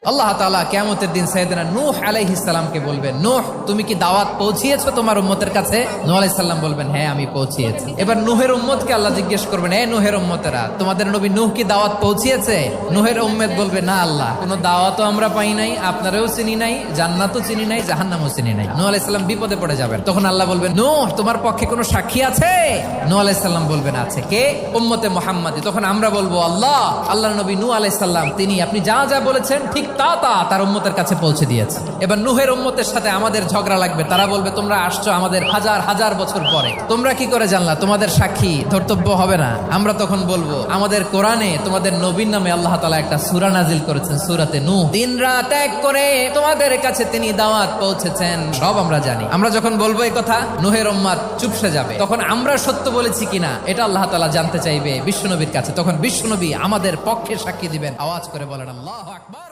আল্লাহ তাআলা কিয়ামতের দিন সাইয়েদনা নূহ আলাইহিস সালামকে বলবেন, নূহ তুমি কি দাওয়াত পৌঁছিয়েছো তোমার উম্মতের কাছে? নূহ আলাইহিস সালাম বলবেন, হ্যাঁ আমি পৌঁছিয়েছি। এবার নূহের উম্মতকে আল্লাহ জিজ্ঞেস করবেন, হে নূহের উম্মতেরা, তোমাদের নবী নূহ কি দাওয়াত পৌঁছিয়েছে? নূহের উম্মত বলবে, না আল্লাহ, কোনো দাওয়াতও আমরা পাই নাই, আপনারাও চিনি নাই, জান্নাতও চিনি নাই, জাহান্নামও চিনি নাই। নূহ আলাইহিস সালাম বিপদে পড়ে যাবেন। তখন আল্লাহ বলবেন, নূহ তোমার পক্ষে কোনো সাক্ষী আছে? নূহ আলাইহিস সালাম বলবেন, আছে। কে? উম্মতে মুহাম্মাদি। তখন আমরা বলবো, আল্লাহর নবী নূহ আলাইহিস সালাম তিনি আপনি যা যা বলেছেন ঠিক তা তার উম্মতের কাছে পৌঁছে দিয়েছে। এবার নূহের উম্মতের সাথে আমাদের ঝগড়া লাগবে। তারা বলবে, তোমরা আসছো আমাদের হাজার হাজার বছর পরে, তোমরা কি করে জানলা? তোমাদের সাক্ষী ধর্তব্য হবে না? আমরা তখন বলবো, আমাদের কোরআনে তোমাদের নবীর নামে আল্লাহ তাআলা একটা সূরা নাজিল করেছেন, সূরাতে নূহ। দিন রাত এক করে তোমাদের কাছে তিনি দাওয়াত পৌঁছেছেন, সব আমরা জানি। আমরা যখন বলবো এই কথা, নূহের উম্মত চুপসে যাবে। তখন আমরা সত্য বলেছি কিনা এটা আল্লাহ তাআলা জানতে চাইবে বিশ্বনবীর কাছে। তখন বিশ্বনবী আমাদের পক্ষে সাক্ষী দিবেন। আওয়াজ করে বলেন, আল্লাহু আকবার।